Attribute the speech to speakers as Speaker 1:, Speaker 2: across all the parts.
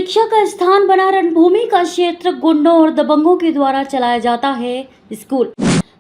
Speaker 1: शिक्षा का स्थान बना रणभूमि का क्षेत्र गुंडों और दबंगों के द्वारा चलाया जाता है स्कूल।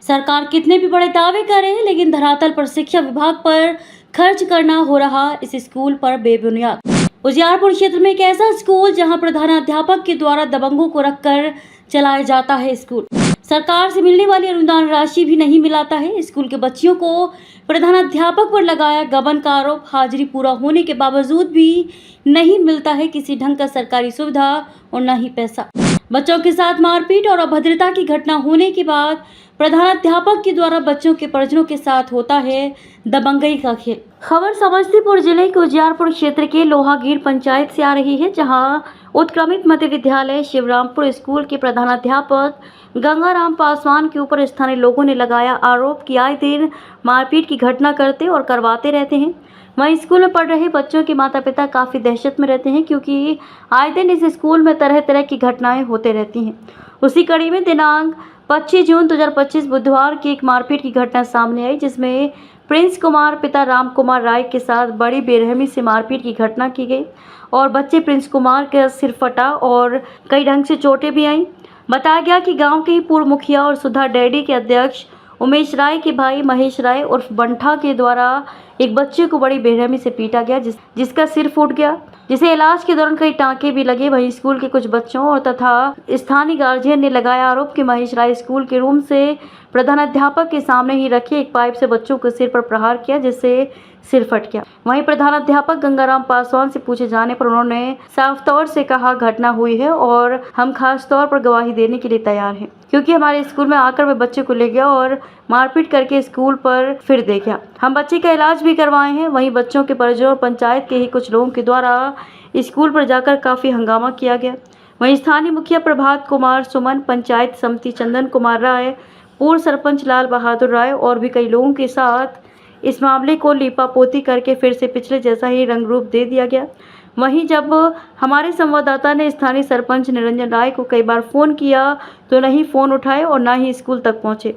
Speaker 1: सरकार कितने भी बड़े दावे करे, लेकिन धरातल पर शिक्षा विभाग पर खर्च करना हो रहा इस स्कूल पर बेबुनियाद। उजियारपुर क्षेत्र में एक ऐसा स्कूल जहां प्रधानाध्यापक के द्वारा दबंगों को रखकर चलाया जाता है स्कूल। सरकार से मिलने वाली अनुदान राशि भी नहीं मिलाता है। स्कूल के बच्चियों को प्रधानाध्यापक पर लगाया गबन का आरोप। हाजिरी पूरा होने के बावजूद भी नहीं मिलता है किसी ढंग का सरकारी सुविधा और न ही पैसा। बच्चों के साथ मारपीट और अभद्रता की घटना होने के बाद प्रधानाध्यापक के द्वारा बच्चों के परिजनों के साथ होता है दबंगई का खेल। खबर समस्तीपुर जिले के उजियारपुर क्षेत्र के लोहागीर पंचायत से आ रही है, जहां उत्क्रमित मध्य विद्यालय शिवरामपुर स्कूल के प्रधानाध्यापक गंगाराम पासवान के ऊपर स्थानीय लोगों ने लगाया आरोप कि आए दिन मारपीट की घटना करते और करवाते रहते हैं। वहीं स्कूल में पढ़ रहे बच्चों के माता पिता काफ़ी दहशत में रहते हैं, क्योंकि आए दिन इस स्कूल में तरह तरह की घटनाएं होते रहती हैं। उसी कड़ी में दिनांक 25 जून 2025 बुधवार की एक मारपीट की घटना सामने आई, जिसमें प्रिंस कुमार पिता राम कुमार राय के साथ बड़ी बेरहमी से मारपीट की घटना की गई और बच्चे प्रिंस कुमार का सिर फटा और कई ढंग से चोटें भी आईं। बताया गया कि गांव के ही पूर्व मुखिया और सुधा डैडी के अध्यक्ष उमेश राय के भाई महेश राय उर्फ बंठा के द्वारा एक बच्चे को बड़ी बेरहमी से पीटा गया, जिसका सिर फूट गया, जिसे इलाज के दौरान कई टाँके भी लगे। वहीं स्कूल के कुछ बच्चों और तथा स्थानीय गार्जियन ने लगाया आरोप कि महेश राय स्कूल के रूम से प्रधानाध्यापक के सामने ही रखे एक पाइप से बच्चों के सिर पर प्रहार किया, जिससे सिर फट गया। वहीं प्रधानाध्यापक गंगाराम पासवान से पूछे जाने पर उन्होंने साफ तौर से कहा, घटना हुई है और हम खास तौर पर गवाही देने के लिए तैयार हैं, क्योंकि हमारे स्कूल में आकर वह बच्चे को ले गया और मारपीट करके स्कूल पर फिर दे गया। हम बच्चे का इलाज भी करवाए हैं। वहीं बच्चों के परिजनों और पंचायत के ही कुछ लोगों के द्वारा स्कूल पर जाकर काफ़ी हंगामा किया गया। वहीं स्थानीय मुखिया प्रभात कुमार सुमन, पंचायत समिति चंदन कुमार राय, पूर्व सरपंच लाल बहादुर राय और भी कई लोगों के साथ इस मामले को लीपापोती करके फिर से पिछले जैसा ही रंग रूप दे दिया गया। वहीं जब हमारे संवाददाता ने स्थानीय सरपंच निरंजन राय को कई बार फ़ोन किया तो नहीं फ़ोन उठाए और ना ही स्कूल तक पहुंचे,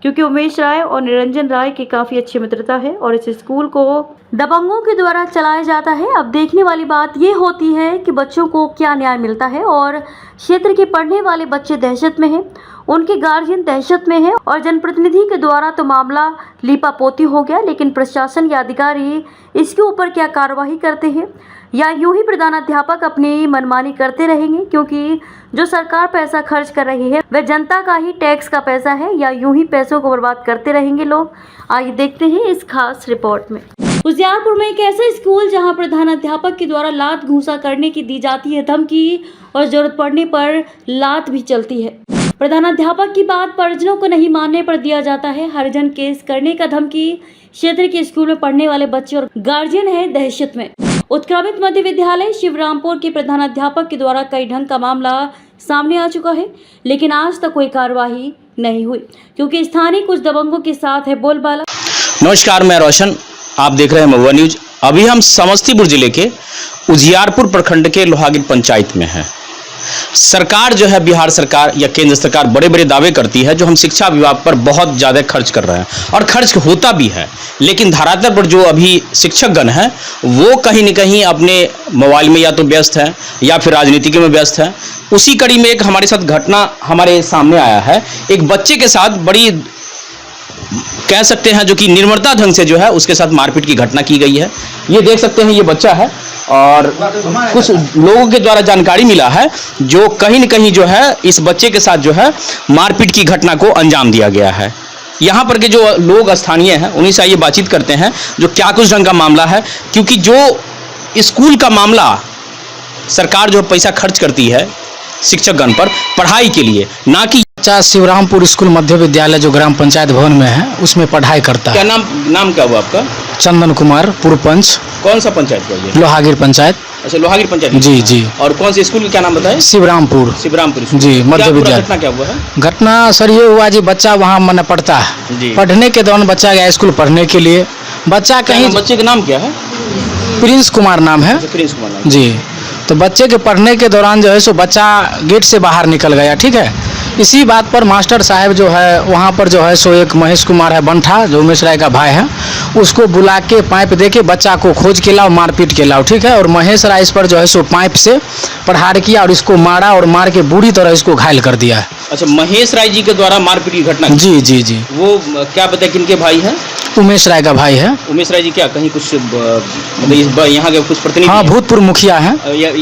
Speaker 1: क्योंकि उमेश राय और निरंजन राय की काफ़ी अच्छी मित्रता है और इस स्कूल को दबंगों के द्वारा चलाया जाता है। अब देखने वाली बात ये होती है कि बच्चों को क्या न्याय मिलता है और क्षेत्र के पढ़ने वाले बच्चे दहशत में हैं, उनके गार्जियन दहशत में हैं और जनप्रतिनिधि के द्वारा तो मामला लीपापोती हो गया, लेकिन प्रशासन के अधिकारी इसके ऊपर क्या कार्रवाई करते हैं या यूं ही प्रधानाध्यापक अपनी मनमानी करते रहेंगे, क्योंकि जो सरकार पैसा खर्च कर रही है वह जनता का ही टैक्स का पैसा है, या यूं ही पैसों को बर्बाद करते रहेंगे लोग। आइए देखते हैं इस खास रिपोर्ट में। उजियारपुर में एक ऐसा स्कूल जहां प्रधानाध्यापक के द्वारा लात घूंसा करने की दी जाती है धमकी और जरूरत पड़ने पर लात भी चलती है। प्रधानाध्यापक की बात परिजनों को नहीं मानने पर दिया जाता है हरिजन केस करने का धमकी। क्षेत्र के स्कूल में पढ़ने वाले बच्चे और गार्जियन है दहशत में। उत्क्रमित मध्य विद्यालय शिवरामपुर के प्रधानाध्यापक के द्वारा कई ढंग का मामला सामने आ चुका है, लेकिन आज तक कोई कार्यवाही नहीं हुई, क्योंकि स्थानीय कुछ दबंगों के साथ है बोलबाला।
Speaker 2: नमस्कार, मैं रोशन, आप देख रहे हैं महुआ न्यूज। अभी हम समस्तीपुर जिले के उजियारपुर प्रखंड के लोहागीर पंचायत में हैं। सरकार जो है, बिहार सरकार या केंद्र सरकार बड़े बड़े दावे करती है जो हम शिक्षा विभाग पर बहुत ज़्यादा खर्च कर रहे हैं और खर्च होता भी है, लेकिन धरातल पर जो अभी शिक्षकगण हैं वो कहीं न कहीं अपने मोबाइल में या तो व्यस्त हैं या फिर राजनीति में व्यस्त हैं। उसी कड़ी में एक हमारे साथ घटना हमारे सामने आया है। एक बच्चे के साथ बड़ी कह सकते हैं जो कि निर्ममता ढंग से जो है उसके साथ मारपीट की घटना की गई है। ये देख सकते हैं, ये बच्चा है और कुछ लोगों के द्वारा जानकारी मिला है जो कहीं न कहीं जो है इस बच्चे के साथ जो है मारपीट की घटना को अंजाम दिया गया है। यहाँ पर के जो लोग स्थानीय हैं उन्हीं से आइए बातचीत करते हैं जो क्या कुछ ढंग का मामला है, क्योंकि जो स्कूल का मामला सरकार जो पैसा खर्च करती है शिक्षकगण पर पढ़ाई के लिए, ना कि
Speaker 3: शिवरामपुर स्कूल मध्य विद्यालय जो ग्राम पंचायत भवन में है उसमें पढ़ाई करता है।
Speaker 2: क्या नाम क्या हुआ आपका?
Speaker 3: चंदन कुमार, पूर्व पंच।
Speaker 2: कौन सा पंचायत का ये?
Speaker 3: लोहागीर पंचायत।
Speaker 2: अच्छा, लोहागीर पंचायत।
Speaker 3: जी जी।
Speaker 2: और कौन से स्कूल का क्या नाम बताए?
Speaker 3: शिवरामपुर
Speaker 2: जी,
Speaker 3: मध्य विद्यालय।
Speaker 2: घटना क्या हुआ है?
Speaker 3: घटना सर ये हुआ जी, बच्चा वहाँ मन पढ़ता है, पढ़ने के दौरान बच्चा गया स्कूल पढ़ने के लिए। बच्चा कहीं,
Speaker 2: बच्चे का नाम क्या है?
Speaker 3: प्रिंस कुमार नाम है।
Speaker 2: प्रिंस कुमार नाम
Speaker 3: जी। तो बच्चे के पढ़ने के दौरान जो है सो बच्चा गेट से बाहर निकल गया, ठीक है। इसी बात पर मास्टर साहब जो है वहाँ पर जो है सो एक महेश कुमार है बंठा, जो उमेश राय का भाई है, उसको बुला के पाइप दे के बच्चा को खोज के लाओ, मारपीट के लाओ, ठीक है। और महेश राय इस पर जो है सो पाइप से प्रहार किया और इसको मारा और मार के बुरी तरह इसको घायल कर दिया है।
Speaker 2: अच्छा, महेश राय जी के द्वारा मारपीट की घटना?
Speaker 3: जी जी जी।
Speaker 2: वो क्या पता किनके भाई हैं?
Speaker 3: उमेश राय का भाई है।
Speaker 2: उमेश राय जी क्या कहीं कुछ मतलब यहाँ के कुछ प्रतिनिधि?
Speaker 3: हाँ, भूतपूर्व मुखिया हैं।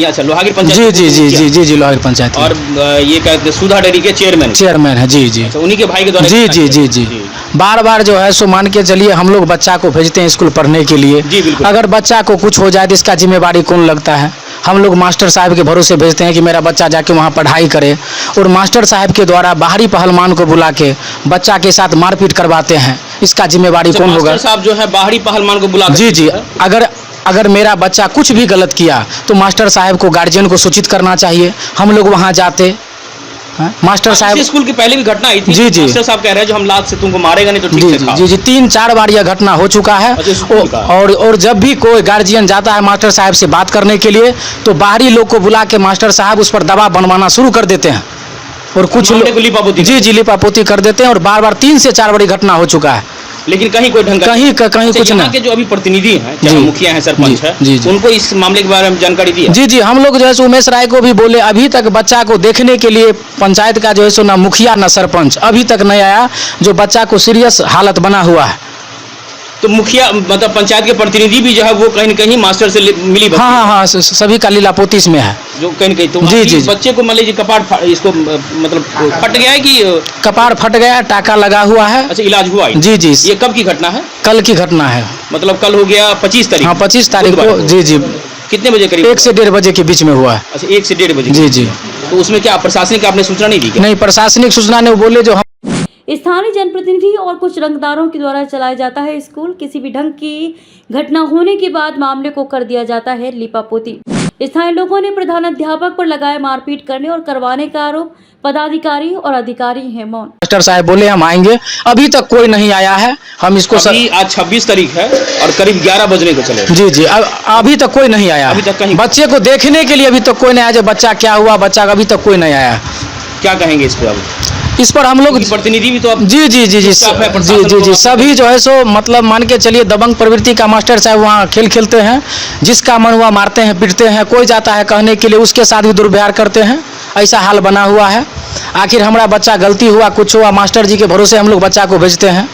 Speaker 2: अच्छा, लोहागिर पंचायत?
Speaker 3: जी जी जी जी जी जी, लोहागिर पंचायत।
Speaker 2: और ये कहते सुधा डेयरी के चेयरमैन
Speaker 3: है। जी जी।
Speaker 2: अच्छा, उन्हीं के भाई के द्वारा?
Speaker 3: जी जी जी जी। बार बार जो है सो मान के चलिए हम लोग बच्चा को भेजते हैं स्कूल पढ़ने के लिए।
Speaker 2: जी बिल्कुल।
Speaker 3: अगर बच्चा को कुछ हो जाए तो इसका जिम्मेवारी कौन लगता है? हम लोग मास्टर साहब के भरोसे भेजते हैं कि मेरा बच्चा जाके वहाँ पढ़ाई करे, और मास्टर साहब के द्वारा बाहरी पहलवान को बुला के बच्चा के साथ मारपीट करवाते हैं। इसका जिम्मेवारी कौन होगा?
Speaker 2: मास्टर साहब जो है बाहरी पहलवान को बुला?
Speaker 3: जी जी। अगर मेरा बच्चा कुछ भी गलत किया तो मास्टर साहब को, गार्जियन को सूचित करना चाहिए। हम लोग वहाँ जाते, मास्टर साहब।
Speaker 2: स्कूल की पहले भी घटना आई थी।
Speaker 3: जी जी।
Speaker 2: मास्टर साहब कह रहे हैं जो हम लात से तुमको मारेगा नहीं तो ठीक से खाओ।
Speaker 3: जी जी, 3-4 बार यह घटना हो चुका है। और जब भी कोई गार्जियन जाता है मास्टर साहब से बात करने के लिए तो बाहरी लोग को बुला के मास्टर साहब उस पर दबाव बनवाना शुरू कर देते हैं, और कुछ लोग जी जी लिपापोती कर देते हैं। और बार बार 3 से 4 बड़ी घटना हो चुका है,
Speaker 2: लेकिन कहीं कोई ढंग
Speaker 3: कहीं कुछ नहीं।
Speaker 2: के जो अभी प्रतिनिधि हैं, चाहे मुखिया हैं, सरपंच है, उनको इस मामले के बारे में जानकारी दी?
Speaker 3: जी जी, हम लोग जो है उमेश राय को भी बोले, अभी तक बच्चा को देखने के लिए पंचायत का जो है सो ना मुखिया ना सरपंच अभी तक नहीं आया, जो बच्चा को सीरियस हालत बना हुआ है।
Speaker 2: तो मुखिया मतलब पंचायत के प्रतिनिधि भी जो है वो कहीं न कहीं मास्टर से मिली?
Speaker 3: हाँ, सभी का लीलापोती इसमें है
Speaker 2: जो कहीं कहीं। तो जी जी, बच्चे को मान लीजिए कपार इसको मतलब फट गया है कि? कपार
Speaker 3: फट गया, टाका लगा हुआ है।
Speaker 2: अच्छा, इलाज हुआ है?
Speaker 3: जी जी।
Speaker 2: ये कब की घटना है?
Speaker 3: कल की घटना है।
Speaker 2: मतलब कल हो गया 25 तारीख?
Speaker 3: हाँ, 25 तारीख को। जी जी।
Speaker 2: कितने बजे करीब?
Speaker 3: 1 से 1:30 बजे के बीच में हुआ है।
Speaker 2: अच्छा, 1 से 1:30 बजे?
Speaker 3: जी जी।
Speaker 2: तो उसमें क्या प्रशासनिक आपने सूचना नहीं दी क्या?
Speaker 3: नहीं, प्रशासनिक सूचना ने बोले जो
Speaker 1: स्थानीय जनप्रतिनिधि और कुछ रंगदारों के द्वारा चलाया जाता है स्कूल। किसी भी ढंग की घटना होने के बाद मामले को कर दिया जाता है लिपापोती। स्थानीय लोगों ने प्रधानाध्यापक पर लगाए मारपीट करने और करवाने का आरोप। पदाधिकारी और अधिकारी हैं मौन।
Speaker 3: मास्टर साहब बोले हम आएंगे, अभी तक कोई नहीं आया है। हम इसको
Speaker 2: आज 26 तारीख है और करीब 11 बजने को चले।
Speaker 3: जी जी, अभी तक कोई नहीं आया।
Speaker 2: अभी तक कहीं
Speaker 3: बच्चे को देखने के लिए अभी तक कोई नहीं आया, जो बच्चा क्या हुआ बच्चा का अभी तक कोई नहीं आया।
Speaker 2: क्या कहेंगे इस पर?
Speaker 3: इस पर हम लोग
Speaker 2: प्रतिनिधि भी तो अब
Speaker 3: जी जी जी जी जी सभी जो है सो मतलब मान के चलिए दबंग प्रवृत्ति का मास्टर साहब वहाँ खेल खेलते हैं, जिसका मन हुआ मारते हैं, पीटते हैं। कोई जाता है कहने के लिए उसके साथ भी दुर्व्यवहार करते हैं। ऐसा हाल बना हुआ है। आखिर हमारा बच्चा गलती हुआ, कुछ हुआ, मास्टर जी के भरोसे हम लोग बच्चा को भेजते हैं।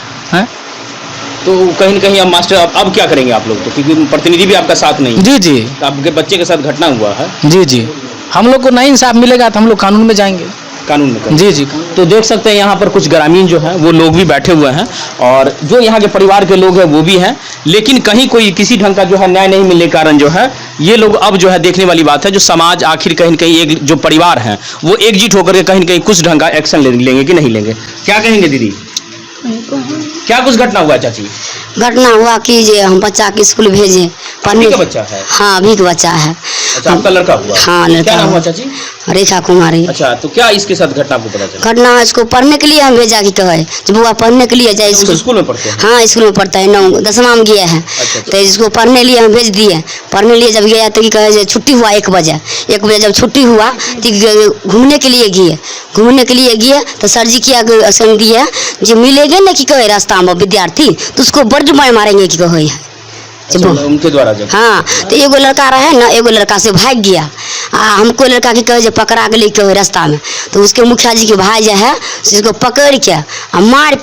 Speaker 2: तो कहीं न कहीं अब मास्टर अब क्या करेंगे आप लोग? तो क्योंकि प्रतिनिधि भी आपका साथ नहीं।
Speaker 3: जी जी,
Speaker 2: आपके बच्चे के साथ घटना हुआ है।
Speaker 3: जी जी, हम लोग को नहीं इंसाफ मिलेगा तो हम लोग कानून में जाएंगे।
Speaker 2: कानून में?
Speaker 3: जी जी।
Speaker 2: तो देख सकते हैं यहाँ पर कुछ ग्रामीण जो हैं वो लोग भी बैठे हुए हैं, और जो यहाँ के परिवार के लोग हैं वो भी हैं, लेकिन कहीं कोई किसी ढंग का जो है न्याय नहीं मिलने के कारण जो है ये लोग अब जो है देखने वाली बात है, जो समाज आखिर कहीं न कहीं एक जो परिवार हैं वो एकजुट होकर के कहीं न कहीं कुछ ढंग का एक्शन लेंगे कि नहीं लेंगे। क्या कहेंगे दीदी? क्या कुछ घटना हुआ चाची?
Speaker 4: घटना हुआ कि जे हम बच्चा के स्कूल भेजे पढ़ने
Speaker 2: का बच्चा है?
Speaker 4: हाँ, अभी का बच्चा है।
Speaker 2: अच्छा, आपका लड़का हुआ?
Speaker 4: हाँ, लड़का।
Speaker 2: क्या नाम हुआ चाची?
Speaker 4: रेखा कुमारी।
Speaker 2: अच्छा, तो क्या इसके साथ घटना को पता चला?
Speaker 4: घटना इसको पढ़ने के लिए हम भेजा कि कहे जब बुआ पढ़ने के लिए जाए
Speaker 2: स्कूल में पढ़ते हैं?
Speaker 4: हाँ, स्कूल में पढ़ता है, 9 10वां में गया है। तो इसको पढ़ने लिए हम भेज दिए। पढ़ने लिए जब गया तो कहे छुट्टी हुआ 1 बजे। 1 बजे जब छुट्टी हुआ तो घूमने के लिए गए तो सर जी क्या दिए जो मिलेंगे ना कि कहे रास्ता में विद्यार्थी तो उसको बर्ड मारेंगे कि कहे है।
Speaker 2: अच्छा, उनके द्वारा जब?
Speaker 4: हाँ, तो एगो लड़का रहे ना, एगो लड़का से भाग गया। हमको लड़का की कहे पकड़ा गई कहे रास्ता में, तो उसके मुखिया जी के भाई जो है इसको पकड़ के मार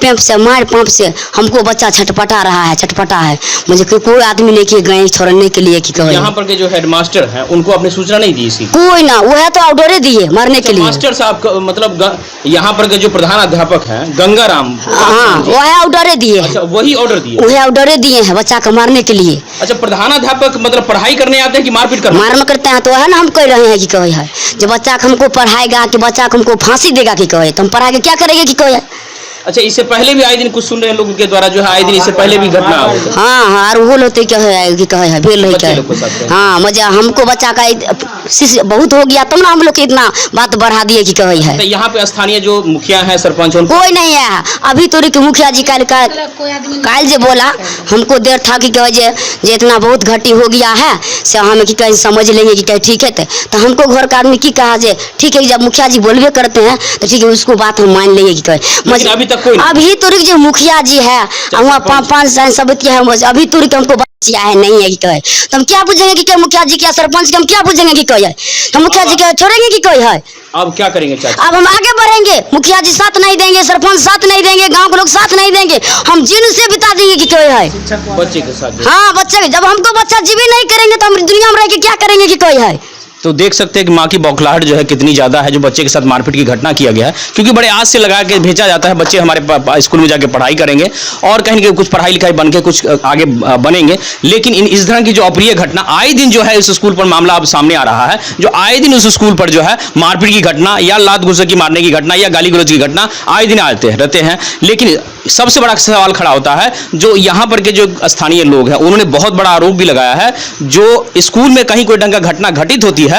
Speaker 4: पंप से हमको बच्चा छटपटा है। मुझे कोई आदमी नहीं कि गए छोड़ने के लिए कि कहे।
Speaker 2: यहाँ पर के जो हेडमास्टर हैं उनको आपने सूचना नहीं दी इसकी?
Speaker 4: कोई ना, वह तो ऑर्डर दिए मारने के लिए।
Speaker 2: मास्टर साहब मतलब यहाँ पर के जो प्रधानाध्यापक हैं गंगाराम,
Speaker 4: हाँ, वह ऑर्डर दिए।
Speaker 2: अच्छा, वही ऑर्डर दिए?
Speaker 4: वह ऑर्डर दिए हैं बच्चा को मारने के लिए।
Speaker 2: अच्छा, प्रधानाध्यापक मतलब पढ़ाई करने आते हैं कि मारपीट करते हैं?
Speaker 4: मार करते हैं। तो है ना, हम कह रहे हैं कि कहे है जो बच्चा को हमको पढ़ाएगा कि बच्चा को हमको फांसी देगा कि कहे, तो हम पढ़ा के क्या करेंगे कि कहे।
Speaker 2: अच्छा, इससे पहले भी आए दिन कुछ सुन रहे हैं लोगों के द्वारा जो है आए दिन इससे पहले भी घटना हो?
Speaker 4: हाँ, और वो लोग क्या है कि कहे है बेल रही है। हाँ, मजा हमको बच्चा का बहुत हो गया तब ना हम लोग इतना बात बढ़ा दिए कि कहे है।
Speaker 2: तो यहाँ पे स्थानीय जो मुखिया है, सरपंच,
Speaker 4: कोई नहीं है अभी तो कि मुखिया जी काल जो बोला हमको देर था कि कहे जे इतना बहुत घटी हो गया है से हम कि कहीं समझ लेंगे कि कहे ठीक है। तो हमको घर का आदमी की कहा जे ठीक है, जब मुखिया जी बोलबे करते हैं तो ठीक है, उसको बात हम मान लेंगे कि कहे।
Speaker 2: अभी तक कोई नहीं?
Speaker 4: अभी तुरक जो मुखिया जी है वहाँ 5 समिति है अभी तुरक हमको बचिया है नहीं है कि कोई तो हम क्या पूछेंगे कि क्या मुखिया जी क्या सरपंच के हम क्या पूछेंगे कि कोई है तो मुखिया जी क्या छोड़ेंगे कि कोई है?
Speaker 2: अब क्या करेंगे चाचा?
Speaker 4: अब हम आगे बढ़ेंगे, मुखिया जी साथ नहीं देंगे, सरपंच साथ नहीं देंगे, गांव के लोग साथ नहीं देंगे, हम जीवन से बिता देंगे कि कोई है
Speaker 2: बच्चे के साथ?
Speaker 4: हाँ बच्चे, जब हमको बच्चा जीवी नहीं करेंगे तो हम दुनिया में रह के क्या करेंगे कि कोई है?
Speaker 2: तो देख सकते हैं कि माँ की बौखलाहट जो है कितनी ज़्यादा है जो बच्चे के साथ मारपीट की घटना किया गया है, क्योंकि बड़े आस से लगा के भेजा जाता है बच्चे हमारे स्कूल में जाके पढ़ाई करेंगे और कहीं ना कुछ पढ़ाई लिखाई बन के कुछ आगे बनेंगे, लेकिन इस तरह की जो अप्रिय घटना आए दिन जो है इस स्कूल पर मामला अब सामने आ रहा है, जो आए दिन उस स्कूल पर जो है मारपीट की घटना या लात घुसा की मारने की घटना या गाली गलौज की घटना आए दिन आते रहते हैं। लेकिन सबसे बड़ा सवाल खड़ा होता है जो यहाँ पर के जो स्थानीय लोग हैं उन्होंने बहुत बड़ा आरोप भी लगाया है, जो स्कूल में कहीं कोई ढंग का घटना घटित होती है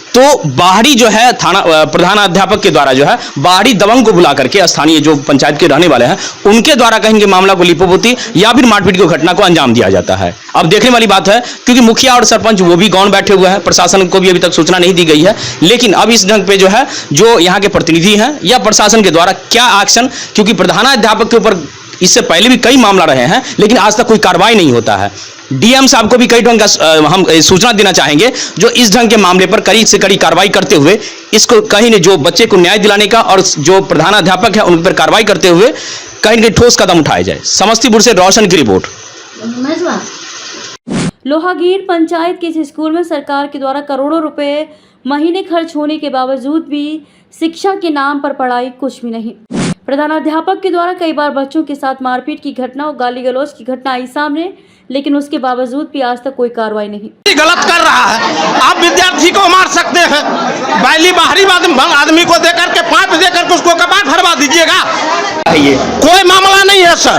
Speaker 2: तो बाहरी जो है थाना प्रधान अध्यापक के द्वारा जो है बाहरी दबंग को बुला करके स्थानीय जो पंचायत के रहने वाले हैं उनके द्वारा कहीं के मामला को लिपोपोती या फिर मारपीट की घटना को अंजाम दिया जाता है। अब देखने वाली बात है क्योंकि मुखिया और सरपंच वो भी गांव बैठे हुए हैं, प्रशासन को भी अभी तक सूचना नहीं दी गई है, लेकिन अब इस ढंग पे जो है जो यहाँ के प्रतिनिधि हैं या प्रशासन के द्वारा क्या एक्शन, क्योंकि प्रधानाध्यापक के ऊपर इससे पहले भी कई मामला रहे हैं लेकिन आज तक कोई कार्रवाई नहीं होता है। डीएम साहब को भी कई ढंग का हम सूचना देना चाहेंगे जो इस ढंग के मामले पर कड़ी से कड़ी कार्रवाई करते हुए इसको कहीं ने जो बच्चे को न्याय दिलाने का और जो प्रधानाध्यापक है उन पर कार्रवाई करते हुए कहीं न कहीं ठोस कदम उठाए जाए। समस्तीपुर से रोशन की रिपोर्ट।
Speaker 1: लोहागीर पंचायत के इस स्कूल में सरकार के द्वारा करोड़ों रुपए महीने खर्च होने के बावजूद भी शिक्षा के नाम पर पढ़ाई कुछ भी नहीं। प्रधानाध्यापक के द्वारा कई बार बच्चों के साथ मारपीट की घटना और गाली गलौज की घटना आई सामने, लेकिन उसके बावजूद भी आज तक कोई कार्रवाई नहीं।
Speaker 5: गलत कर रहा है, आप विद्यार्थी को मार सकते हैं, बैली बाहरी आदमी को देकर के पाइप देकर के उसको कबाड़ भरवा दीजिएगा,
Speaker 2: ये
Speaker 5: कोई मामला नहीं है सर।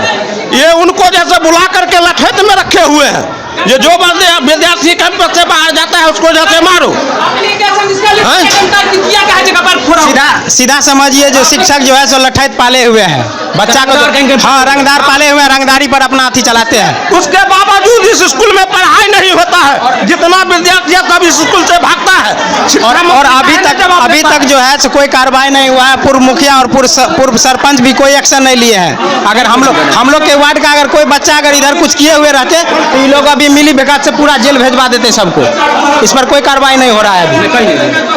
Speaker 5: ये उनको जैसे बुला करके लठेत में रखे हुए हैं, ये जो बंदे विद्यार्थी कैंपस से बाहर जाता है उसको जैसे मारो।
Speaker 6: सीधा समझिए जो शिक्षक जो है सो लठैत पाले हुए हैं, बच्चा को हाँ रंगदार पाले हुए हैं, रंगदारी पर अपना अथी चलाते हैं।
Speaker 5: उसके बावजूद इस स्कूल में पढ़ाई नहीं होता है, जितना विद्यार्थी है सब इस स्कूल से भागता है
Speaker 6: और अभी तक जो है कोई कार्रवाई नहीं हुआ है। पूर्व मुखिया और पूर्व सरपंच भी कोई एक्शन नहीं लिए हैं। अगर हम लोग के वार्ड का अगर कोई बच्चा अगर इधर कुछ किए हुए रहते तो ये लोग अभी मिली भगत से पूरा जेल भेजवा देते सबको। इस पर कोई कार्रवाई नहीं हो रहा है अभी।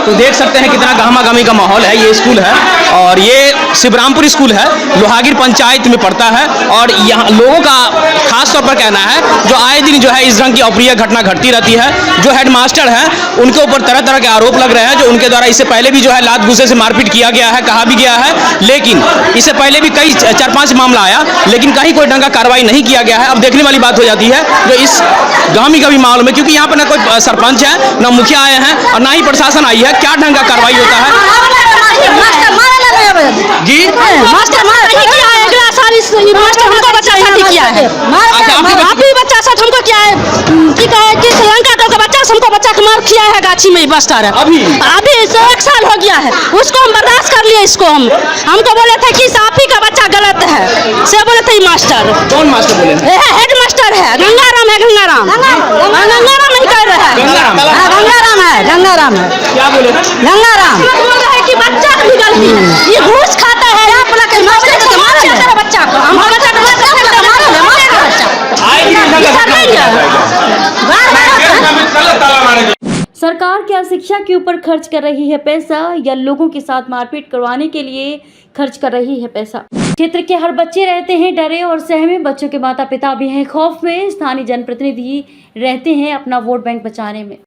Speaker 2: तो देख सकते हैं कितना गहमा गहमी का माहौल है। ये स्कूल है और ये शिवरामपुर स्कूल है, लोहागीर पंचायत में पड़ता है और यहाँ लोगों का खास तौर पर कहना है जो आए दिन जो है इस ढंग की अप्रिय घटना घटती रहती है। जो हेडमास्टर हैं उनके ऊपर तरह तरह के आरोप लग रहे हैं जो उनके द्वारा इससे पहले भी जो है लात घूसे से मारपीट किया गया है, कहा भी गया है, लेकिन इससे पहले भी कई 4-5 मामला आया लेकिन कहीं कोई ढंग का कार्रवाई नहीं किया गया है। अब देखने वाली बात हो जाती है जो इस गहमी गहमी माहौल में, क्योंकि यहाँ पर ना कोई सरपंच है ना मुखिया आए हैं और ना ही प्रशासन आई है, क्या ढंग का कार्रवाई होता है जी?
Speaker 7: मास्टर किया है, अगला साल इस मास्टर हमको बच्चा शादी किया है, अभी बच्चा साथ हमको क्या है कि कहे कि श्रीलंका का बच्चा हमको बच्चा का मार किया है गाछी में मास्टर है। अभी 1 साल हो गया है, उसको हम बर्दाश्त कर लिए। इसको हमको बोले थे कि साफी का बच्चा गलत है, से बोले थे मास्टर।
Speaker 2: कौन मास्टर बोले?
Speaker 7: हेड मास्टर है गंगाराम नहीं कर रहा है, गंगाराम है
Speaker 2: क्या बोले?
Speaker 7: गंगाराम बोल रहे हैं कि बच्चा की भी गलती है, ये घूस खाता है, आप बोला कि बच्चा को हम बच्चा को
Speaker 1: सरकार क्या शिक्षा के ऊपर खर्च कर रही है पैसा या लोगों के साथ मारपीट करवाने के लिए खर्च कर रही है पैसा? क्षेत्र के हर बच्चे रहते हैं डरे और सहमे, बच्चों के माता पिता भी हैं खौफ में, स्थानीय जनप्रतिनिधि रहते हैं अपना वोट बैंक बचाने में।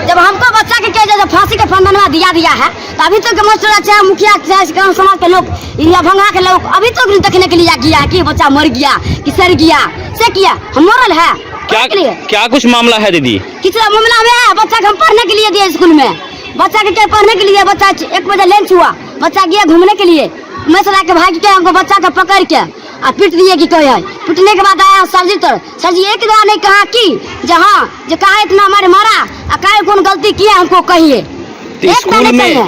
Speaker 4: जब हमको बच्चा के क्या फांसी का फंदनवा दिया है तो अभी तक मास्टर मुखिया ग्राम समाज के लोग या भंगा के लोग अभी तक देखने के लिए गया है कि बच्चा मर गया कि सर गया से किया हम मरल है
Speaker 2: क्या कुछ मामला है दीदी?
Speaker 4: किस मामला में है? बच्चा को हम पढ़ने के लिए दिए स्कूल में, बच्चा के क्या पढ़ने के लिए, बच्चा 1 बजे लंच हुआ, बच्चा गया घूमने के लिए, मैं सला के भाग के हमको बच्चा को पकड़ के और पीट दिए कि कोई है। पीटने के बाद आया सर जी एक बार नहीं कहा कि जहाँ जो कहा इतना हमारे मारा और कहा कौन गलती किया हमको कहिए।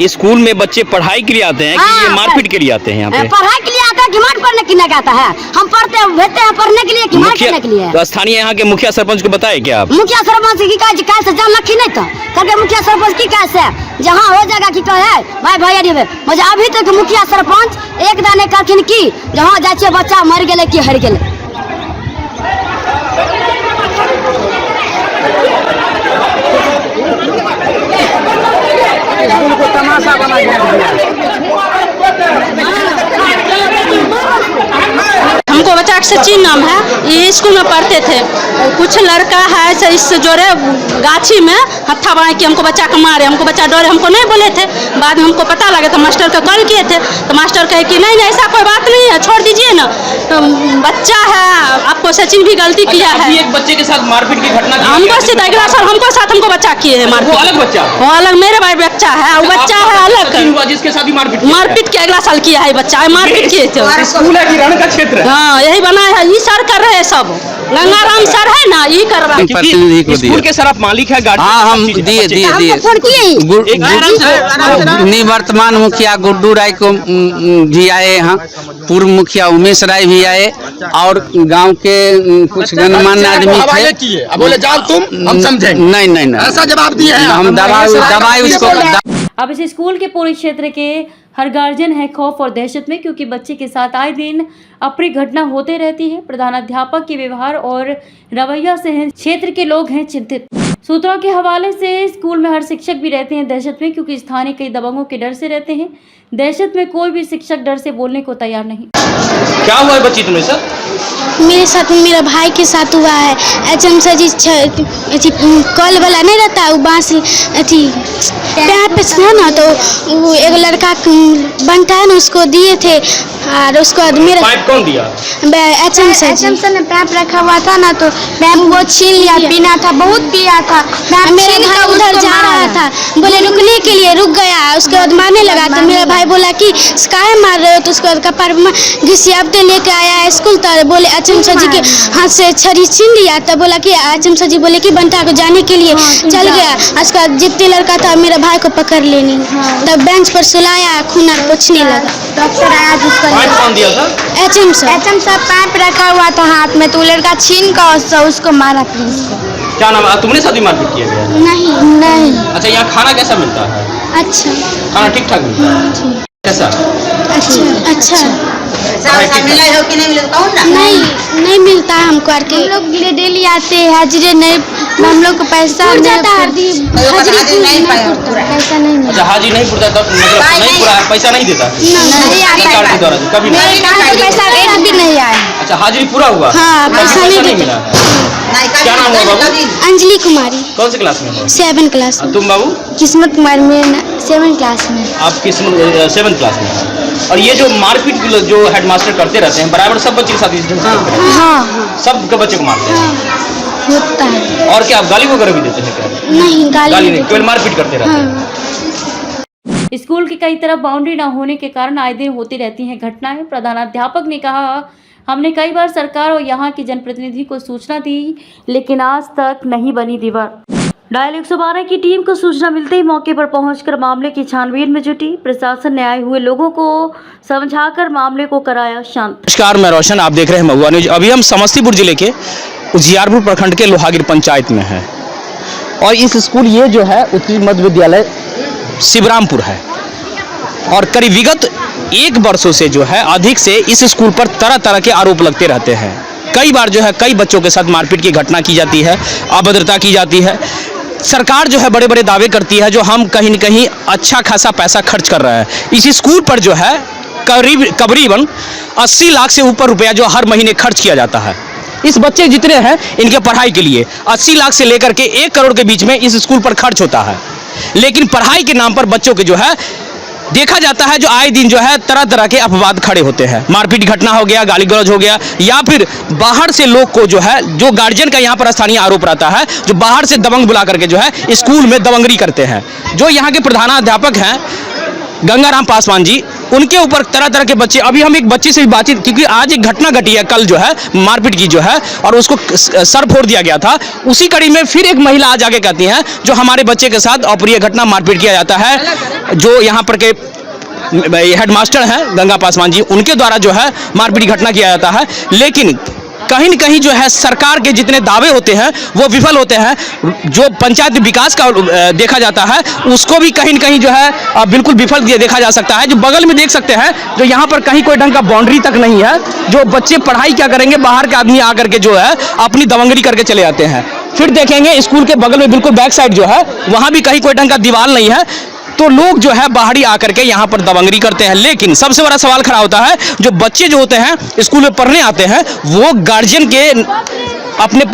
Speaker 2: स्कूल में बच्चे पढ़ाई के लिए आते हैं कि ये मारपीट के लिए आते हैं? यहाँ पे
Speaker 4: पढ़ाई के लिए आता है कि मार पढ़ने के लिए आता है? हम पढ़ते हैं भेजते हैं पढ़ने के लिए कि मार करने के लिए?
Speaker 2: तो स्थानीय यहाँ के मुखिया सरपंच को बताए क्या आप?
Speaker 4: मुखिया सरपंच की कैसे जान रखी नहीं था करके मुखिया सरपंच की कैसे जहाँ हो जाएगा कि कहे भाई भैया देवे मुझे अभी तक मुखिया सरपंच एक दाने कहथिन की जहाँ जाए बच्चा मर गए कि हर गए।
Speaker 7: हमको बच्चा का सचिन नाम है, ये स्कूल में पढ़ते थे। कुछ लड़का है इस जोड़े गाछी में हत्था बना के हमको बच्चा को मारे, हमको बच्चा डरे, हमको नहीं बोले थे। बाद में हमको पता लगा तो मास्टर को कॉल किए थे, तो मास्टर कहे कि नहीं ऐसा कोई बात नहीं है, छोड़ दीजिए ना, तो बच्चा है, आपको सचिन भी गलती किया है।
Speaker 2: एक बच्चे के साथ मारपीट की घटना
Speaker 7: हमको से अगला साल हमको बच्चा किए है मारपीट।
Speaker 2: अलग बच्चा,
Speaker 7: वो अलग मेरे भाई बच्चा है, वो बच्चा है अलग,
Speaker 2: जिसके साथ भी
Speaker 7: मारपीट के अगला साल किया है बच्चा, मारपीट किए थे।
Speaker 2: स्कूल है कि रण का क्षेत्र है?
Speaker 7: हाँ यही बनाया है, ये सर कर रहे हैं सब, गंगाराम सर है ना, ये कर रहा है।
Speaker 2: स्कूल के सर आप मालिक है, गार्ड?
Speaker 8: हाँ हम दिए निवर्तमान मुखिया गुड्डू राय को भी आए यहाँ, पूर्व मुखिया उमेश राय भी आए और गांव के कुछ गणमान्य आदमी थे।
Speaker 5: बोले जाओ तुम, हम समझेंगे।
Speaker 8: नहीं
Speaker 5: ऐसा जवाब दिए हैं
Speaker 8: हम दवाई उसको।
Speaker 1: अब इस स्कूल के पूरे क्षेत्र के हर गार्जियन है खौफ और दहशत में, क्योंकि बच्चे के साथ आए दिन अप्रिय घटना होते रहती है। प्रधानाध्यापक के व्यवहार और रवैया से क्षेत्र के लोग हैं चिंतित। सूत्रों के हवाले से स्कूल में हर शिक्षक भी रहते हैं दहशत में, क्योंकि स्थानीय कई दबंगों के डर से रहते हैं। दहशत में कोई भी शिक्षक डर से बोलने को तैयार नहीं।
Speaker 2: क्या हुआ है बच्ची तुम्हें सर?
Speaker 9: मेरे साथ मेरा भाई के साथ हुआ है। एचएम सर जी कॉल वाला नहीं रहता, वो बांस अथी पैर पे था ना, तो वो एक लड़का बनता है ना, उसको दिए थे और उसको मेरा
Speaker 2: पाइप कौन दिया?
Speaker 9: एचएम सर ने पैप रखा हुआ था ना, तो पैप वो छीन लिया, पीना था, बहुत पिया था। मेरा भाई उधर जा रहा था, बोले रुकने के लिए, रुक गया, उसके बाद मारने लगा। तो मेरा भाई बोला कि काहे मार रहे हो, तो उसके बाद कपार में घिसियापते लेके आया है स्कूल, तो बोले एचएम सर जी के हाथ से छड़ी छीन लिया। तब बोला कि एचएम सर जी बोले कि बंटा को जाने के लिए चल गया। उसके बाद जितने लड़का था मेरा भाई को पकड़ लेनी, तब बेंच पर सुलाया, खून पोंछने लगा। डॉक्टर आया जिसका एचएम सर पैप रखा हुआ था हाथ में, तो लड़का छीन कर उसको मारा पुलिस को।
Speaker 2: क्या नाम है? तुमने साथ भी मारपीट किया गया?
Speaker 9: नहीं।
Speaker 2: अच्छा, यहाँ खाना कैसा मिलता है?
Speaker 9: अच्छा
Speaker 2: खाना ठीक ठाक मिलता है? कैसा?
Speaker 9: अच्छा
Speaker 4: मिला हो कि नहीं मिला?
Speaker 9: नहीं मिलता है हमको। हम लोग डेली आते हैं, हाजिरी नहीं, हम लोग को पैसा जाता है, हाजिरी नहीं पैसा नहीं मिलता।
Speaker 2: अच्छा, हाजिरी नहीं पुरता, तब मतलब नहीं पूरा पैसा नहीं देता सरकार के द्वारा? कभी
Speaker 9: पैसा एक भी नहीं आया।
Speaker 2: अच्छा, हाजिरी पूरा हुआ?
Speaker 9: हाँ, पैसा नहीं
Speaker 2: मिला है। क्या नाम हुआ बाबू?
Speaker 9: अंजलि कुमारी।
Speaker 2: कौन से क्लास में हो?
Speaker 9: 7 क्लास में।
Speaker 2: तुम बाबू?
Speaker 9: किस्मत कुमार में 7 क्लास में।
Speaker 2: आप किस्मत 7 क्लास में? और ये जो मारपीट जो हेडमास्टर करते रहते हैं, बराबर सब बच्चे के साथ करते हैं?
Speaker 9: हाँ,
Speaker 2: सब के बच्चे को मारते हैं?
Speaker 9: होता है।
Speaker 2: और क्या आप गाली वगैरह भी देते हैं क्या?
Speaker 9: नहीं, गाली
Speaker 2: नहीं, केवल मारपीट करते रहते हैं।
Speaker 1: स्कूल की कई तरफ बाउंड्री न होने के कारण आए दिन होती रहती हैं घटनाएं। प्रधानाध्यापक ने कहा, हमने कई बार सरकार और यहाँ के जनप्रतिनिधि को सूचना दी, लेकिन आज तक नहीं बनी दीवार। डायल 112 की टीम को सूचना मिलते ही मौके पर पहुंचकर मामले की छानबीन में जुटी। प्रशासन ने आए हुए लोगों को समझाकर मामले को कराया शांत।
Speaker 2: नमस्कार, मैं रोशन, आप देख रहे हैं महुआ न्यूज। अभी हम समस्तीपुर जिले के उजियारपुर प्रखंड के लोहागिर पंचायत में हैं और इस स्कूल ये जो है उत्तरी मध्य विद्यालय शिवरामपुर है और करीब विगत 1 वर्षों से जो है अधिक से इस स्कूल पर तरह तरह के आरोप लगते रहते हैं। कई बार जो है कई बच्चों के साथ मारपीट की घटना की जाती है, अभद्रता की जाती है। सरकार जो है बड़े बड़े दावे करती है जो हम कहीं न कहीं अच्छा खासा पैसा खर्च कर रहे हैं। इस स्कूल पर जो है करीबन 80 लाख से ऊपर रुपया जो हर महीने खर्च किया जाता है। इस बच्चे जितने हैं इनके पढ़ाई के लिए 80 लाख से लेकर के 1 करोड़ के बीच में इस स्कूल पर खर्च होता है। लेकिन पढ़ाई के नाम पर बच्चों के जो है देखा जाता है जो आए दिन जो है तरह तरह के अपवाद खड़े होते हैं। मारपीट घटना हो गया, गाली गलौज हो गया, या फिर बाहर से लोग को जो है, जो गार्जियन का यहाँ पर स्थानीय आरोप रहता है, जो बाहर से दबंग बुला करके जो है स्कूल में दबंगरी करते हैं। जो यहाँ के प्रधानाध्यापक हैं गंगाराम पासवान जी, उनके ऊपर तरह तरह के बच्चे। अभी हम एक बच्चे से भी बातचीत, क्योंकि आज एक घटना घटी है कल जो है मारपीट की जो है और उसको सर फोड़ दिया गया था। उसी कड़ी में फिर एक महिला आज आगे कहती हैं जो हमारे बच्चे के साथ अप्रिय घटना मारपीट किया जाता है। जो यहाँ पर के हेडमास्टर हैं गंगा पासवान जी, उनके द्वारा जो है मारपीट घटना किया जाता है। लेकिन कहीं न कहीं जो है सरकार के जितने दावे होते हैं वो विफल होते हैं। जो पंचायत विकास का देखा जाता है उसको भी कहीं न कहीं जो है बिल्कुल विफल देखा जा सकता है। जो बगल में देख सकते हैं जो यहाँ पर कहीं कोई ढंग का बाउंड्री तक नहीं है। जो बच्चे पढ़ाई क्या करेंगे, बाहर के आदमी आकर के जो है अपनी दबंगरी करके चले जाते हैं। फिर देखेंगे स्कूल के बगल में बिल्कुल बैक साइड जो है वहाँ भी कहीं कोई ढंग का दीवार नहीं है, तो लोग जो है बाहरी आकर के यहाँ पर दबंगरी करते हैं। लेकिन सबसे बड़ा सवाल खड़ा होता है, जो बच्चे जो होते हैं स्कूल में पढ़ने आते हैं वो गार्जियन के अपने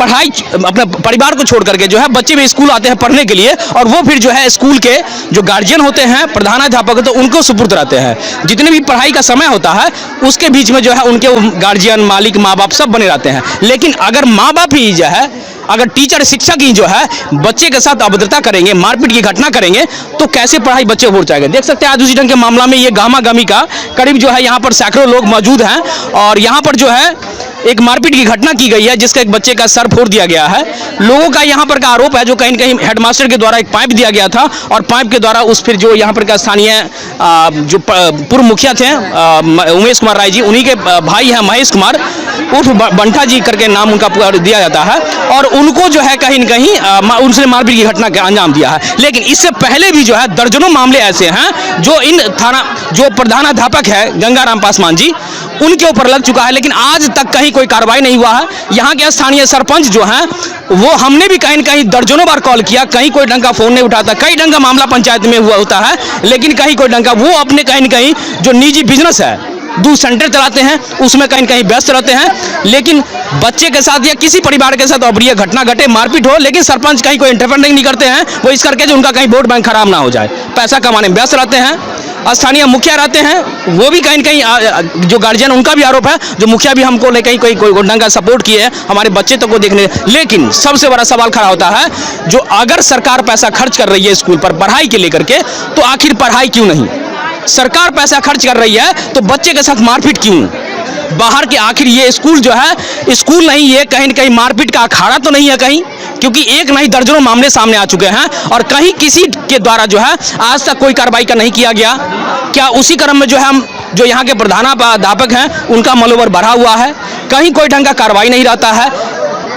Speaker 2: परिवार को छोड़ करके जो है बच्चे भी स्कूल आते हैं पढ़ने के लिए, और वो फिर जो है स्कूल के जो गार्जियन होते हैं, प्रधानाध्यापक होते हैं, उनको सुपुर्द रहते हैं। जितने भी पढ़ाई का समय होता है उसके बीच में जो है उनके गार्जियन, मालिक, माँ बाप सब बने रहते हैं। लेकिन अगर माँ बाप ही जो है, अगर टीचर, शिक्षक ही जो है बच्चे के साथ अभद्रता करेंगे, मारपीट की घटना करेंगे, तो कैसे पढ़ाई बच्चे हो जाएगा। देख सकते हैं आज उसी ढंग के मामला में ये गामा गामी का करीब जो है यहाँ पर सैकड़ों लोग मौजूद हैं, और यहाँ पर जो है एक मारपीट की घटना की गई है जिसका एक बच्चे का सर फोड़ दिया गया है। लोगों का यहाँ पर का आरोप है जो कहीं न कहीं हेडमास्टर के द्वारा एक पाइप दिया गया था, और पाइप के द्वारा उस फिर जो यहाँ पर का स्थानीय जो पूर्व मुखिया थे उमेश कुमार राय जी, उन्हीं के भाई हैं महेश कुमार उर्फ बंठा जी करके नाम उनका दिया जाता है, और उनको जो है कहीं न कहीं उनसे मारपीट की घटना का अंजाम दिया है। लेकिन इससे पहले भी जो है दर्जनों मामले ऐसे हैं जो इन थाना जो प्रधानाध्यापक है गंगाराम पासवान जी, उनके ऊपर लग चुका है, लेकिन आज तक कहीं कोई कार्रवाई नहीं हुआ है। यहाँ के स्थानीय सरपंच जो हैं वो हमने भी कहीं न कहीं दर्जनों बार कॉल किया, कहीं कोई ढंग का फोन नहीं उठाता। कई ढंग का मामला पंचायत में हुआ होता है, लेकिन कहीं कोई ढंग का वो अपने कहीं न कहीं जो निजी बिजनेस है, दूध सेंटर चलाते हैं, उसमें कहीं न कहीं व्यस्त रहते हैं। लेकिन बच्चे के साथ या किसी परिवार के साथ अप्रिय घटना घटे, मारपीट हो, लेकिन सरपंच कहीं कोई इंटरफेरेंस नहीं करते हैं, वो इस करके जो उनका कहीं वोट बैंक खराब ना हो जाए, पैसा कमाने में व्यस्त रहते हैं। स्थानीय मुखिया रहते हैं, वो भी कहीं न कहीं जो गार्जियन उनका भी आरोप है जो मुखिया भी हमको ले कहीं कोई ढंग का सपोर्ट किए हैं हमारे बच्चे तक को देखने। लेकिन सबसे बड़ा सवाल खड़ा होता है, जो अगर सरकार पैसा खर्च कर रही है स्कूल पर पढ़ाई के लेकर के, तो आखिर पढ़ाई क्यों नहीं? सरकार पैसा खर्च कर रही है तो बच्चे के साथ मारपीट क्यों? बाहर के आखिर ये स्कूल जो है स्कूल नहीं, ये कहीं न कहीं मारपीट का अखाड़ा तो नहीं है कहीं? क्योंकि एक नहीं दर्जनों मामले सामने आ चुके हैं, और कहीं किसी के द्वारा जो है आज तक कोई कार्रवाई का नहीं किया गया। क्या उसी क्रम में जो है हम जो यहाँ के प्रधानाध्यापक हैं उनका मनोबल बढ़ा हुआ है? कहीं कोई ढंग का कार्रवाई नहीं रहता है।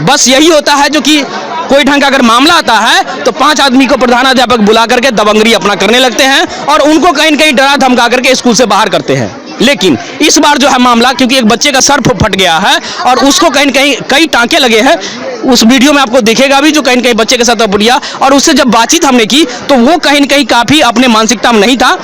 Speaker 2: बस यही होता है जो कि कोई ढंग का अगर मामला आता है तो 5 आदमी को प्रधानाध्यापक बुला करके दबंगरी अपना करने लगते हैं, और उनको कहीं न कहीं डरा धमका करके स्कूल से बाहर करते हैं। लेकिन इस बार जो है मामला, क्योंकि एक बच्चे का सर फट गया है और उसको कहीं न कहीं कई टांके लगे हैं, उस वीडियो में आपको दिखेगा भी, जो कहीं न कहीं बच्चे के साथ बुढ़िया, और उससे जब बातचीत हमने की तो वो कहीं न कहीं काफ़ी अपने मानसिकता में नहीं था,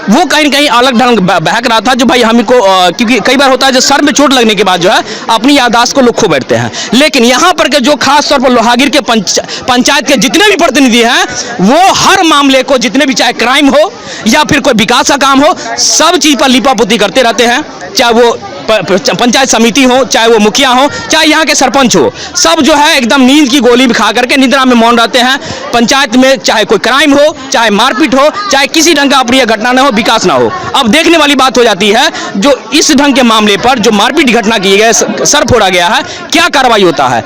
Speaker 2: वो कहीं न कहीं अलग ढंग बहक रहा था। जो भाई हमको क्योंकि कई बार होता है जो सर में चोट लगने के बाद जो है अपनी याददाश्त को लोग खो बैठते हैं। लेकिन यहाँ पर के जो खास तौर पर लोहागिर के पंचायत के जितने भी प्रतिनिधि हैं वो हर मामले को, जितने भी चाहे क्राइम हो या फिर कोई विकास का काम हो, सब चीज़ पर लिपापोती करते रहते हैं। चाहे वो पंचायत समिति हो, चाहे वो मुखिया हो, चाहे यहाँ के सरपंच हो, सब जो है एकदम नींद की गोली खा करके निद्रा में मौन रहते हैं। पंचायत में चाहे कोई क्राइम हो, चाहे मारपीट हो, चाहे किसी ढंग का अप्रिय घटना न हो, विकास ना हो। अब देखने वाली बात हो जाती है जो इस ढंग के मामले पर जो मारपीट घटना की गई, सर फोड़ा गया है, क्या कार्रवाई होता है।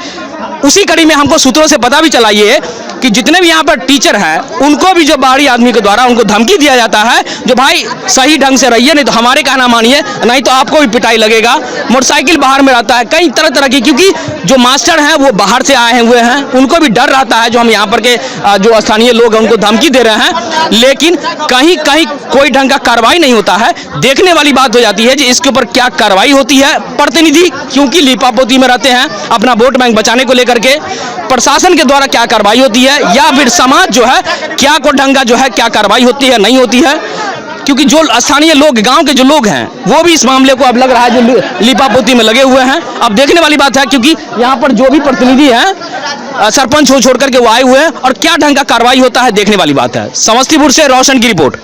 Speaker 2: उसी कड़ी में हमको सूत्रों से पता भी चला ये कि जितने भी यहाँ पर टीचर हैं उनको भी जो बाहरी आदमी के द्वारा उनको धमकी दिया जाता है, जो भाई सही ढंग से रहिए, नहीं तो हमारे कहना मानिए, नहीं तो आपको भी पिटाई लगेगा। मोटरसाइकिल बाहर में रहता है, कई तरह तरह की, क्योंकि जो मास्टर हैं वो बाहर से आए हुए हैं, उनको भी डर रहता है जो हम यहाँ पर के जो स्थानीय लोग हैं उनको धमकी दे रहे हैं। लेकिन कहीं कहीं कोई ढंग का कार्रवाई नहीं होता है। देखने वाली बात हो जाती है कि इसके ऊपर क्या कार्रवाई होती है। प्रतिनिधि क्योंकि लिपापोती में रहते हैं अपना वोट बैंक बचाने को लेकर के, प्रशासन के द्वारा क्या कार्रवाई होती है, या फिर समाज जो है क्या को ढंगा जो है क्या कार्रवाई होती है नहीं होती है। क्योंकि जो स्थानीय लोग, गांव के जो लोग हैं, वो भी इस मामले को अब लग रहा है जो लिपापोती में लगे हुए हैं। अब देखने वाली बात है, क्योंकि यहाँ पर जो भी प्रतिनिधि हैं सरपंच हो छोड़ करके वो आए हुए हैं, और क्या ढंग का कार्रवाई होता है देखने वाली बात है। समस्तीपुर से रोशन की रिपोर्ट।